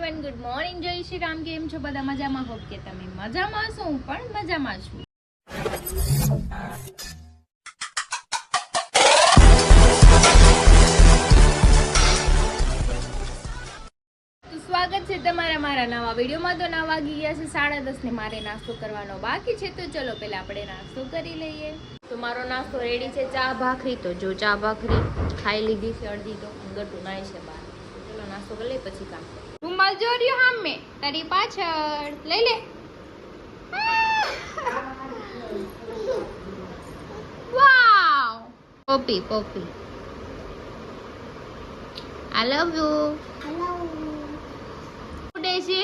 Everyone, good morning, જય શ્રી રામ. કેમ છો બધા? મજામાં? હોપ કે તમે મજામાં છો. હું પણ મજામાં છું. તો સ્વાગત છે તમારા મારા નવા વિડીયોમાં. તો 9 વાગી ગયા છે, 10:30 ને મારે નાસ્તો કરવાનો બાકી છે. તો ચલો પહેલા આપણે નાસ્તો કરી લઈએ. તો મારો નાસ્તો રેડી છે, ચા ભાખરી. તો જો ચા ભાખરી ખાઈ લીધી છે અડધી, તો ગટુ નાય છે બહાર. ચલો નાસ્તો કરી લઈએ પછી કામ. રૂમાલ જોર્યો હામે તારી પાછળ, લઈ લે. વાવ, પોપી પોપી, આઈ લવ યુ. ઉડે છે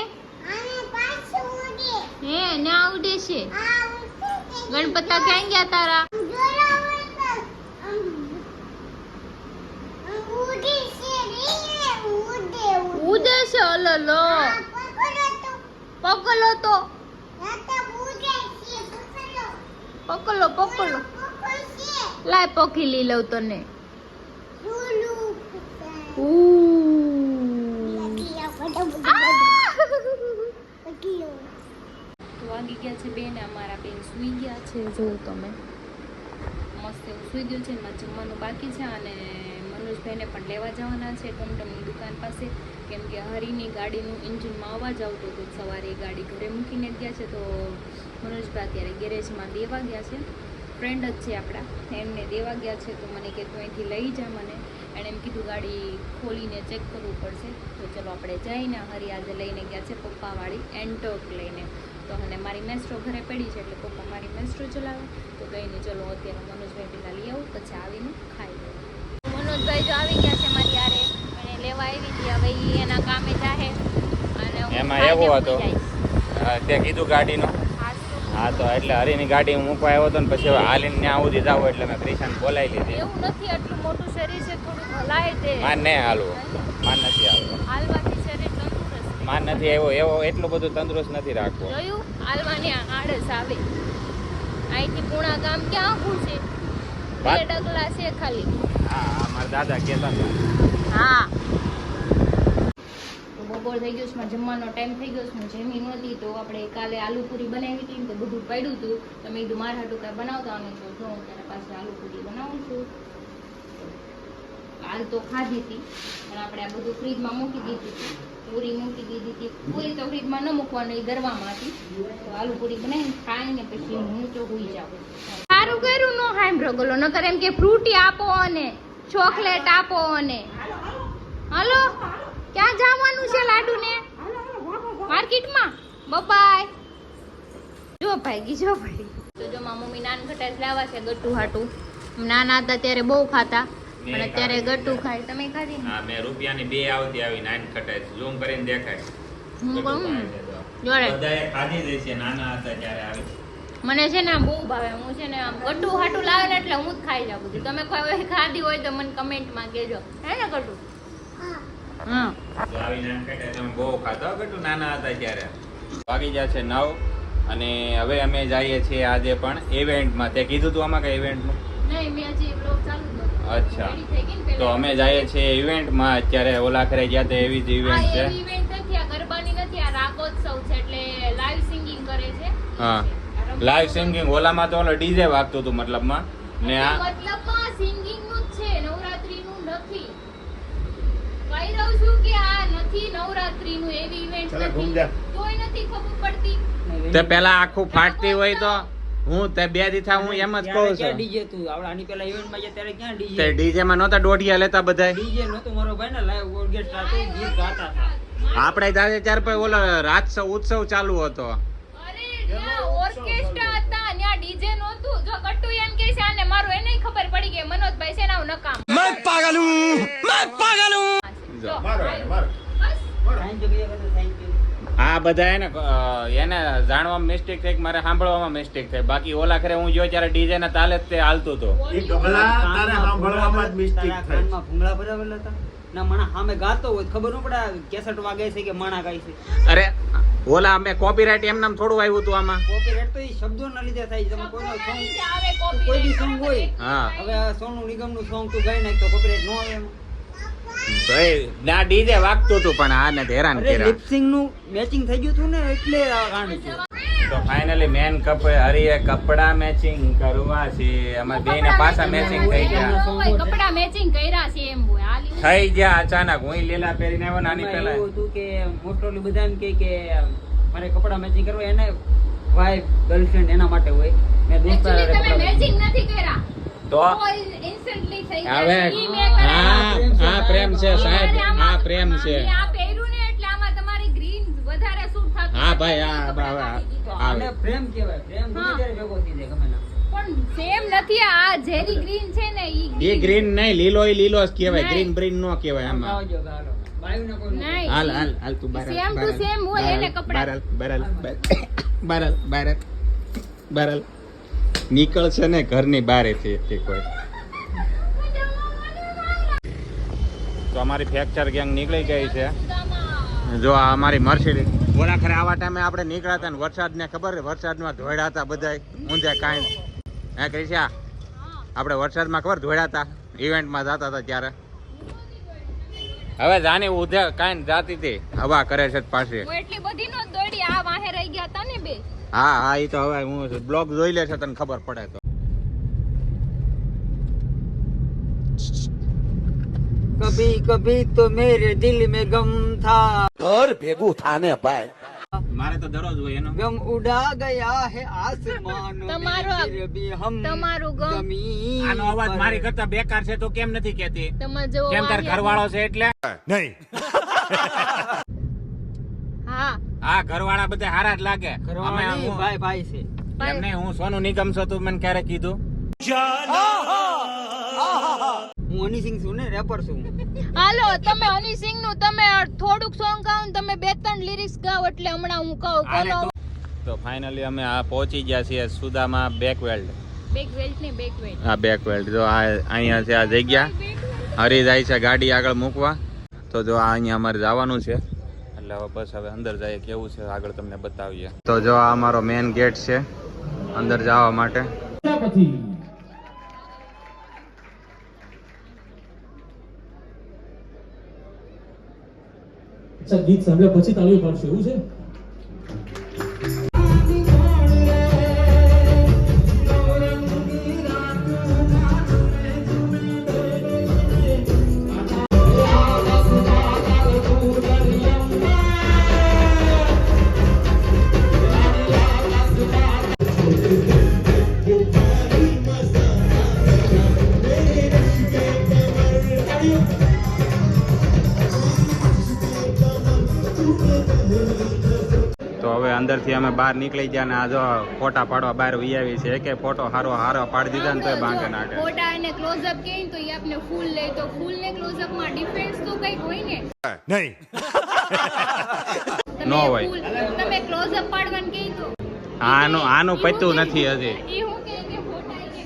હે ના ઉડે છે. ગણપતા ક્યાં ગયા તારા? ઉડે છે. અલલો પકલો તો પકલો પકલો. લાય પકલી લઉં તને. વાગી ગયા છે બેન, અમારા બેન સુઈ ગયા છે. જોઉં તમે મસ્ત એવું સુઈ ગયું છે. એમાં જમવાનું બાકી છે અને મનોજભાઈને પણ લેવા જવાના છે ટમટમની દુકાન પાસે, કેમ કે હરીની ગાડીનું એન્જિનમાં અવાજ આવતો હતો. સવારે એ ગાડી ઘરે મૂકીને ગયા છે. તો મનોજભાઈ અત્યારે ગેરેજમાં દેવા ગયા છે. ફ્રેન્ડ જ છે આપણા, એમને દેવા ગયા છે. તો મને કે તું અહીંથી લઈ જા મને. એણે એમ કીધું ગાડી ખોલીને ચેક કરવું પડશે. તો ચલો આપણે જઈને. હરી આજે લઈને ગયા છે પપ્પાવાળી એન્ટોક લઈને. તો અને મારી મેસ્ટ્રો ઘરે પડી છે, એટલે પપ્પા મારી મેસ્ટ્રો ચલાવે. તો કંઈ નહીં, ચલો અત્યારે મનોજભાઈ પહેલાં લઈ આવું, પછી આવીને ખાઈ લઉં. મનોજભાઈ જો આવી ગયા છે મારી યારે, એને લેવા આવી હતી. હવે એ એના કામે જાહે અને એમાં એવું હતું તે કીધું ગાડીનું. હા, તો એટલે હરીની ગાડી મૂકવા આવ્યો હતો ને પછી હવે હાલીને ત્યાં સુધી જાવ એટલે મેં ક્રિશાન બોલાવી લીધી. એવું નથી, આટલું મોટું શરીર છે, થોડું હલાય દે. માન નહીં હાલવું, માન નથી હાલવું. હાલવાથી શરીર તંદુરસ્ત. માન નથી આવ્યો, એવો એટલું બધું તંદુરસ્ત નથી રાખવું. જોયું, હાલવાની આળસ આવે. અહીંથી પૂણા ગામ ક્યાં આખું છે? 2 ડગલા છે ખાલી. હા, મારા દાદા કહેતા હતા. હા, તો બપોર થઈ ગયો છે, જમવાનો ટાઈમ થઈ ગયો છે. હું જમી નહોતી, તો આપણે કાલે આલુપુરી બનાવી હતી, તો બધું પડ્યું હતું. તો મેં કીધું મારા હાટું કાંઈ બનાવતા અને તો જો હું તારા પાસે આલુપુરી બનાવું છું. હાલ તો ખાધી હતી, પણ આપણે આ બધું ફ્રીજમાં મૂકી દીધું હતું. પૂરી મૂકી દીધી હતી. પૂરી તો ફ્રીજમાં ન મૂકવાની, ગરવામાં હતી. તો આલુપુરી બનાવીને ખાઈને પછી હું તો હોઈ જાઉં. સારું કર્યું નો હાંભળો ગલો, નકર એમ કે ફ્રૂટી આપો અને ચોકલેટ આપો અને. હાલો, ક્યાં જવાનું છે લાડુ ને? માર્કેટમાં. બાય. જો ભાઈ, જો ભાઈ. તો જો માં મમ્મી નાન ખટાશ લાવવા છે ગટ્ટુ હાટું. નાના હતા ત્યારે બહુ ખાતા, પણ અત્યારે ગટ્ટુ ખાય. તમે ખાધી? હા, મેં રૂપિયાની 2 આવતી આવી નાન ખટાશ. ઝૂમ કરીને દેખાય. હું કહું જોડે બધાએ ખાધી જ છે નાના હતા ત્યારે આવી. મને છે ને આમ બહુ ભાવે. હું છે ને આમ ગટ્ટુ હાટું લાવે ને એટલે હું જ ખાઈ જાઉં બધું. તમે કોઈ ખાધી હોય તો મને કમેન્ટમાં કહેજો, હે ને ગટ્ટુ? હા, તો આવી નાન ખટાશ અમે બહુ ખાતા ગટુ નાના હતા ત્યારે. વાગી ગયા છે 9 અને હવે અમે જઈએ છીએ આજે પણ ઇવેન્ટમાં. તે કીધું તું આમાં કઈ ઇવેન્ટનું? નહીં, મેં હજી બ્લોગ ચાલુ જ નહોતો. અચ્છા, રેડી થઈ ગઈ ને તો પહેલા. અમે જઈએ છીએ ઇવેન્ટમાં. અત્યારે ઓલા ખરે ગયા તો એવી જ ઇવેન્ટ છે. આ ઇવેન્ટ નથી, આ ગરબાની નથી, આ રાગોત્સવ છે. એટલે લાઈવ સિંગિંગ કરે છે. હા, લાઈવ સિંગિંગ. ઓલામાં તો ઓલો ડીજે વાગતું હતું મતલબમાં, ને આ મતલબમાં સિંગિંગ નું જ છે, નવરાત્રીનું નથી. કહી રહું છું કે આ નથી નવરાત્રીનું, એવી ઇવેન્ટ નથી. તોય નથી ખબર પડતી. તે પેલા આખું ફાટતી હોય તો હું તે 2 દીથા હું એમ જ કહું છું. ડીજે તું આવડા આની પેલા ઇવેન્ટમાં ગયા ત્યારે ક્યાં ડીજે? તે ડીજે માં નહોતા દોઢિયા લેતા બધાય. ડીજે નહોતું મારો ભાઈ ને, લાઈવ ઓર્કેસ્ટ્રા હતું, ગીત ગાતા હતા. આપણે જાતે ત્યાર પછી ઓલો રાતસવ ઉત્સવ ચાલુ હતો. અરે ત્યાં ઓર્કેસ્ટ્રા હતા, ત્યાં ડીજે નહોતું. જો કટ્ટુ એમ કહે છે આને મારું, એને ખબર પડી ગઈ મનોજભાઈ છે ને આવું નકામ. મેં પાગલ હું. જો, જો. બસ. થેન્ક યુ કીધા કરતો, થેન્ક યુ. આ બધા એને જાણવામાં મિસ્ટેક થઈ, મારે સાંભળવામાં મિસ્ટેક થઈ. બાકી ઓલા ખરે હું જો ત્યારે ડીજે ના તાલે જ તે હાલતું હતું. તારા કાનમાં ભૂંગળા ભરાવેલા હતા ના, માણા સામે ગાતો હોય ખબર ન પડે કેસેટ વાગે છે કે માણા ગાય છે. અરે ઓલા અમે કોપીરાઈટ એમ નામ થોડું આવ્યું હતું આમાં. કોપીરાઈટ તો એ શબ્દોના લીધે થાય. તમે કોઈનો સોંગ, આવે કોઈ બી સોંગ હોય, હા, હવે સોનુ નિગમનું સોંગ તું ગાઈ નાખ તો કોપીરાઈટ ન આવે એમાં. ભાઈ ના ડીજે વાગતું હતું પણ આને તો હેરાન અરે કર્યા. લિપસિંગ નું મેચિંગ થઈ ગયું હતું ને એટલે આ ગાંડ છે. તો ફાઇનલી મેન હરીએ કપડા મેચિંગ કરવા છે. અમાર બેયના પાછા મેચિંગ થઈ ગયા. કપડા મેચિંગ કર્યા છે એમ હોય હાલી થઈ ગયા અચાનક. હું લીલા પહેરીને આવ્યો નાની એમાં પહેલા. એવું હતું કે મોસ્ટ ઓફલી બધા એમ કે મારે કપડા મેચિંગ કરવા એને વાઈફ ગર્લફ્રેન્ડ એના માટે હોય. મેં દોસ્તાર Actually તમે મેચિંગ નથી કર્યા તો ઇન્સ્ટન્ટલી થઈ હવે ગયા ઈ મેં કરાવ્યા. આ પ્રેમ છે સાહેબ, આ પ્રેમ છે. મેં આ પહેર્યું ને એટલે આમાં તમારી ગ્રીન વધારે સૂટ થતું હા ભાઈ, એટલે આ કપડાં બા- કાઢી દીધા. તો આને પ્રેમ કહેવાય. પ્રેમ ગમે ત્યારે ભેગો થઈ જાય ગમે ના. પણ સેમ નથી આ જેરી ગ્રીન છે ને એ ગ્રીન નહીં, લીલો ય લીલો જ કહેવાય. નહીં. ગ્રીન બ્રીન નો કહેવાય આમાં. આવજો ગાલો. બાયુને કોઈ ન નહીં. હાલ હાલ હાલ તું બાર Same to same હોય એને કપડાં. બારલ નીકળશે ને ઘરની બારેથી તે કોઈ. તો અમારી ફ્રેક્ચર ગેંગ નીકળી ગઈ છે. જો આ અમારી મર્સિડીઝ. બોલા ખરે આવા ટાઈમે આપણે નીકળ્યા હતા ને વરસાદ ને ખબર વરસાદમાં ધોળ્યા હતા બધા ઊંધે કાંઈ. હે ક્રિશા, આપણે વરસાદમાં ખબર ધોળ્યા હતા ઇવેન્ટમાં જતા હતા ત્યારે. હવે જાની ઉધે કાંઈ જાતી હતી હવા કરે છે પાછી. હું એટલી બધી નો દોડી આ વાહે રહી ગયા હતા ને બે. હા હા, એ તો હવે હું બ્લોગ જોઈ લે છે તને ખબર પડે તો. કભી કભી તો મેરે દિલ में गम था ઘર ભેગું થાને ભાઈ. મારે તો દરરોજ હોય એનો. गम उड़ा गया है आसमान તમારો- फिर भी हम તમારું ગમ जमीन આનો અવાજ पर- મારી કરતા બેકાર છે તો કેમ નથી કહેતી? તમાર જેવો કેમ તાર વાહે- ઘરવાળો છે એટલે? હા હા, ઘરવાળા બધા હારા જ લાગે. કરવાની અમે હું- ભાઈ ભાઈ છે. એમ નહીં, હું સોનું નિગમ છું તું મને ક્યારે કીધું? હું હની સિંહ છું ને, રેપર છું. હાલો તમે હની સિંહ નું તમે થોડુંક સોંગ ગાઓ ને તમે 2-3 લિરિક્સ ગાઓ એટલે હમણાં હું કહું આને બોલો. તો ફાઇનલી અમે આ પહોંચી ગયા છીએ સુદામા બેકવેલ્ડ. બેક વેલ્ટ ને બેક વેલ્ટ. આ બેકવેલ્ડ જો આ અહીંયા છે આ જગ્યા. હરી જાય છે ગાડી આગળ મૂકવા. તો જો આ અહીંયા અમારે જવાનું છે એટલે હવે બસ હવે અંદર જઈએ કેવું છે આગળ તમને બતાવીએ. તો જો આ અમારો મેઇન ગેટ છે અંદર જવા માટે. અચ્છા, ગીત સાંભળ્યા પછી તાળીઓ પાડશો એવું છે? તો હવે અંદરથી અમે બહાર નીકળી ગયા ને આ જો ફોટા પાડવા બહાર વી આવી છે કે ફોટો હારો પાડી દીધા ને તો ભાંગે નાખે. ફોટા અને ક્લોઝઅપ કે તો એ આપને ફૂલ લે તો ફૂલ ને ક્લોઝઅપ માં ડિફરન્સ તો કઈક હોય ને. નો હોય. તમે ક્લોઝઅપ પાડવાનું કે તો આનું પત્તું નથી હજી. એ હું કે ફોટા કે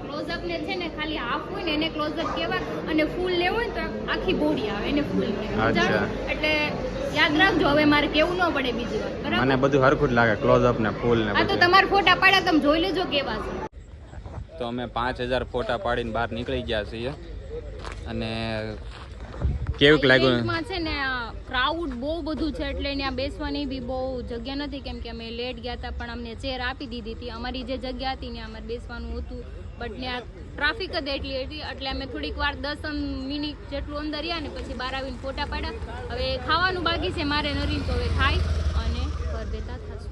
ક્લોઝઅપ ને છે ને ખાલી હાફ હોય ને એને ક્લોઝઅપ કહેવાય અને ફૂલ લેવું હોય ને તો આખી બોડી આવે એને ફૂલ કહેવાય. અચ્છા. એટલે યાદ રાખજો હવે મારે કેવું ન પડે બીજી વાર બરાબર. મને બધું હરખું જ લાગે ક્લોઝઅપ ને ફૂલ ને આ તો બધું. તમારા ફોટા પાડ્યા તમે જોઈ લેજો કેવા છે. તો અમે 5000 ફોટા પાડીને બહાર નીકળી ગયા છીએ અને કેવું લાગ્યું? ઇવેન્ટમાં છે ને ક્રાઉડ બહુ બધું છે એટલે ત્યાં બેસવાની બી બહુ જગ્યા નથી કેમ કે અમે લેટ ગયા હતા પણ અમને ચેર આપી દીધી હતી. અમારી જે જગ્યા હતી ત્યાં અમારે બેસવાનું હતું બટ ત્યાં ટ્રાફિક જ એટલી હતી એટલે અમે થોડીક વાર 10 મિનિટ જેટલું અંદર રહ્યા ને પછી બહાર આવીને ફોટા પાડ્યા. હવે ખાવાનું બાકી છે મારે નરીન તો હવે ખાઈ અને ઘર બેઠા થશું.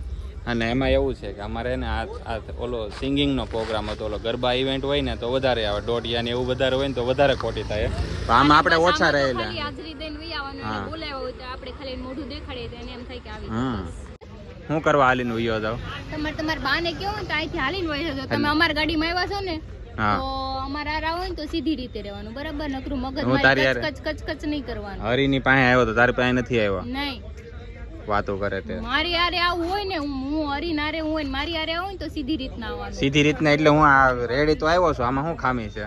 અને એમાં એવું છે કે અમારે ને આ ઓલો સિંગિંગનો પ્રોગ્રામ હતો. ઓલો ગરબા ઇવેન્ટ હોય ને તો વધારે આવે, દોઢિયા ને એવું વધારે હોય ને તો વધારે ખોટી થાય. તો આમાં આપણે બસ ઓછા આમાં તો રહેલા. ખાલી હાજરી દઈને વહી આવવાનું હા. અને બોલાવ્યા હોય તો આપણે ખાલી મોઢું દેખાડીએ તો એને એમ થાય કે આવી હમ. બસ. શું કરવા હાલીને ઉયો જાવ? તમારા બાને કેવું ને તો અહીંથી હાલીને વહી જજો. તમે અમારી ગાડીમાં આવ્યા છો ને હા. તો અમારા આ હોય ને તો સીધી રીતે રહેવાનું બરાબર. નકરું મગજ હું તારી મારી હારે- કચ નહીં કરવાનું. હરીની પાસે આવ્યો તો તારી પાસે નથી આવ્યો. નહીં વાતો કરે તે મારી હારે આવું હોય ને હું હરી નારે હું હોય ને મારી હારે આવું હોય ને તો સીધી રીતના આવવાનું. સીધી રીતના. એટલે હું આ રેડી તો આવ્યો છું. આમાં શું ખામી છે?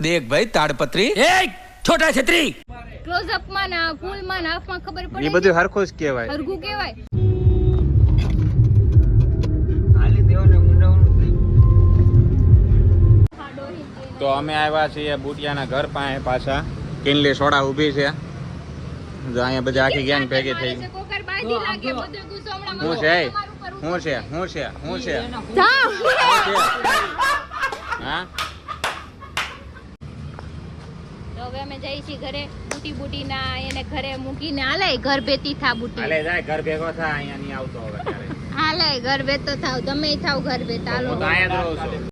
દેખ ભાઈ તાડપત્રી એ છોટા છત્રી ક્લોઝઅપ માં ના ફૂલ માં ના હાફ માં ખબર એ પડે બધું હરખું જ કહેવાય. હરગું કહેવાય. હાલી દેવાને મુંડાવાનું જ નહીં. તો અમે આવ્યા છીએ બુટિયાના ઘર પાસે પાછા કિનલી સોડા ઊભી છે જો અહીંયા બધા આખી ગેંગ ભેગી થઈ ગઈ કોકર બાજી લાગે બધો ગુસ્સો હમણાં હું છે હું છે હું છે હું છે હા તો હવે અમે જઈ છીએ ઘરે બુટી ના એને ઘરે મૂકીને હાલે ઘર બેતી થા બુટી હાલે જાય ઘર ભેગો થા અહીંયા નહીં આવતો હવે ક્યારે હાલે ઘર બેતો થાવ તમે થાવ ઘર બેતા હાલો હું તો અહીંયા જ રહું છું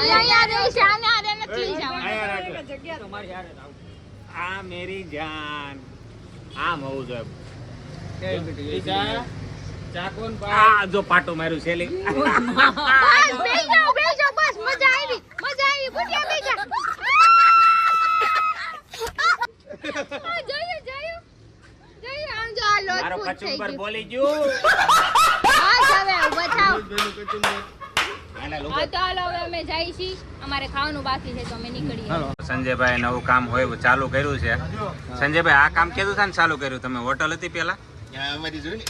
અહીંયા રે શાને આરે નથી જવાનું અહીંયા રાખો. જગ્યા તમારી હારે આવું. આ મેરી જાન આમ હોવું જોઈએ આ જો પાટો માર્યું છેલી બસ બેજો બસ મજા આવી બુટિયા બેજા જોયું આમ જો આ લોટ મારો ફૂટ થઈ કચુંબર ગયું બોલી ગયું હા હવે ઉભા થાવ આના લોકો હા તો હાલો હવે અમે જઈએ છીએ અમારે ખાવાનું બાકી છે તો અમે નીકળીએ સંજયભાઈ નવું કામ હોય ચાલુ કર્યું છે સંજયભાઈ આ કામ કેવું છે ને ચાલુ કર્યું તમે હોટલ હતી પેલા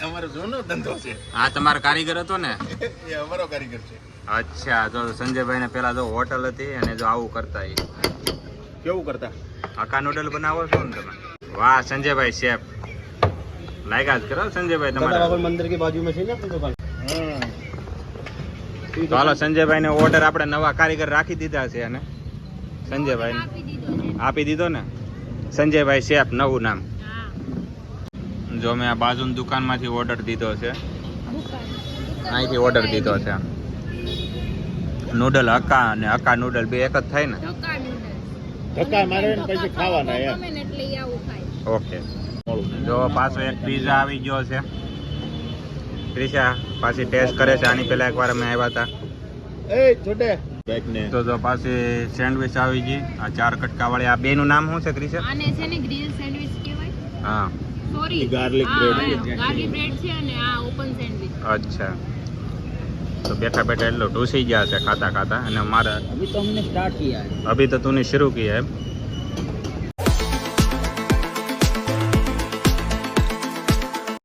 અમારો જૂનો ધંધો છે આ તમારો કારીગર હતો ને એ અમારો કારીગર છે. અચ્છા તો સંજયભાઈ ને પેલા જો હોટલ હતી અને જો આવું કરતા એ કેવું કરતા આકા નૂડલ બનાવો છો ને તમે વાહ સંજયભાઈ શેફ લાગ્યા જ કરો સંજયભાઈ તમારા મંદિર की बाजू में છે ને આપણી દુકાન. તો હાલો સંજયભાઈ ને ઓર્ડર આપણે નવા કારીગર રાખી દીધા છે અને સંજયભાઈ આપી દીધો છે આપી દીધો ને સંજયભાઈ શેફ નવું નામ હા જો મેં આ બાજુની દુકાનમાંથી ઓર્ડર દીધો છે દુકાન અહીંથી ઓર્ડર દીધો છે નૂડલ હક્કા અને હક્કા નૂડલ બે એક જ થાય ને ધક્કા નૂડલ્સ ધક્કા મારે ને પછી ખાવાના એમ. ગમે ને એટલે ઈ આવું ખાય ઓકે જો પાછો એક પીઝા આવી ગયો છે ક્રિશા પાછી ટેસ્ટ કરે છે આની પહેલા એકવાર અમે આવ્યા હતા એ છોટે બેક ને તો પાછી સેન્ડવિચ આવી ગઈ આ 4 કટકા વાળી આ બેનું નામ શું છે ક્રિશા આને છે ને ગ્રીલ સેન્ડવિચ કહેવાય હા sorry garlic bread. Garlic bread છે અને આ ઓપન સેન્ડવિચ અચ્છા તો બેઠા બેઠા એટલો ઢૂસી ગયા છે ખાતા ખાતા અને મારા अभी तो हमने स्टार्ट किया है. અભી તો તુને શરૂ કિયા है